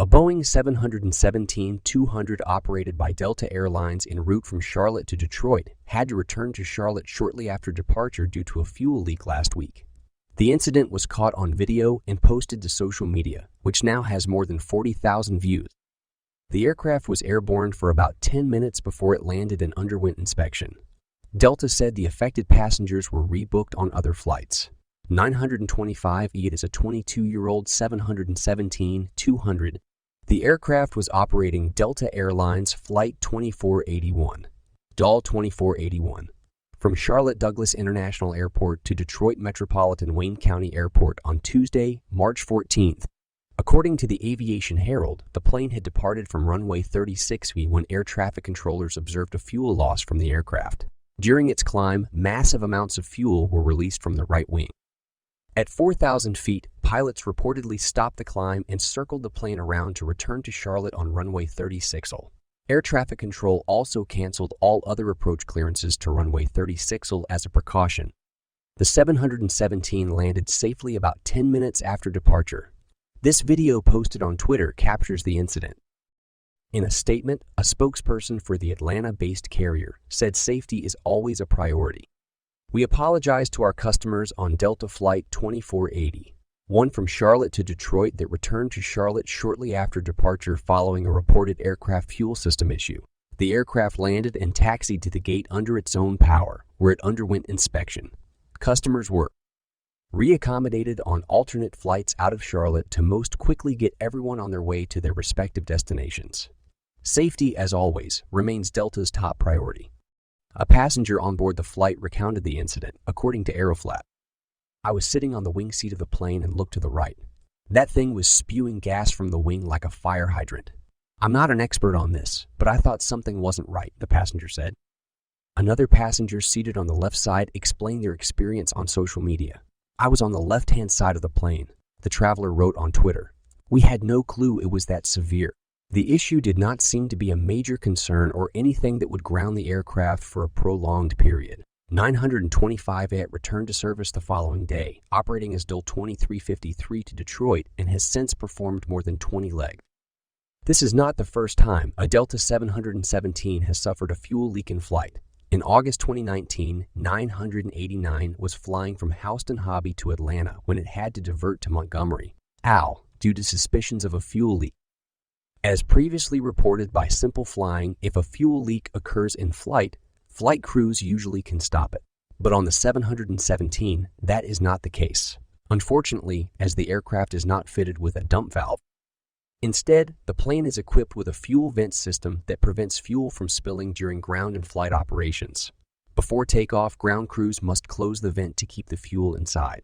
A Boeing 717-200 operated by Delta Air Lines en route from Charlotte to Detroit had to return to Charlotte shortly after departure due to a fuel leak last week. The incident was caught on video and posted to social media, which now has more than 40,000 views. The aircraft was airborne for about 10 minutes before it landed and underwent inspection. Delta said the affected passengers were rebooked on other flights. 925E is a 22-year-old 717-200. The aircraft was operating Delta Air Lines Flight 2481, DAL 2481, from Charlotte Douglas International Airport to Detroit Metropolitan Wayne County Airport on Tuesday, March 14th. According to the Aviation Herald, the plane had departed from runway 36V when air traffic controllers observed a fuel loss from the aircraft. During its climb, massive amounts of fuel were released from the right wing. At 4,000 feet, pilots reportedly stopped the climb and circled the plane around to return to Charlotte on runway 36L. Air traffic control also canceled all other approach clearances to runway 36L as a precaution. The 717 landed safely about 10 minutes after departure. This video posted on Twitter captures the incident. In a statement, a spokesperson for the Atlanta-based carrier said safety is always a priority. We apologize to our customers on Delta Flight 2480, one from Charlotte to Detroit that returned to Charlotte shortly after departure following a reported aircraft fuel system issue. The aircraft landed and taxied to the gate under its own power, where it underwent inspection. Customers were reaccommodated on alternate flights out of Charlotte to most quickly get everyone on their way to their respective destinations. Safety, as always, remains Delta's top priority. A passenger on board the flight recounted the incident, according to Aeroflot. I was sitting on the wing seat of the plane and looked to the right. That thing was spewing gas from the wing like a fire hydrant. I'm not an expert on this, but I thought something wasn't right, the passenger said. Another passenger seated on the left side explained their experience on social media. I was on the left-hand side of the plane, the traveler wrote on Twitter. We had no clue it was that severe. The issue did not seem to be a major concern or anything that would ground the aircraft for a prolonged period. 925 returned to service the following day, operating as DAL 2353 to Detroit and has since performed more than 20 legs. This is not the first time a Delta 717 has suffered a fuel leak in flight. In August 2019, 989 was flying from Houston Hobby to Atlanta when it had to divert to Montgomery, AL, due to suspicions of a fuel leak. As previously reported by Simple Flying, if a fuel leak occurs in flight, flight crews usually can stop it. But on the 717, that is not the case, unfortunately, as the aircraft is not fitted with a dump valve. Instead, the plane is equipped with a fuel vent system that prevents fuel from spilling during ground and flight operations. Before takeoff, ground crews must close the vent to keep the fuel inside.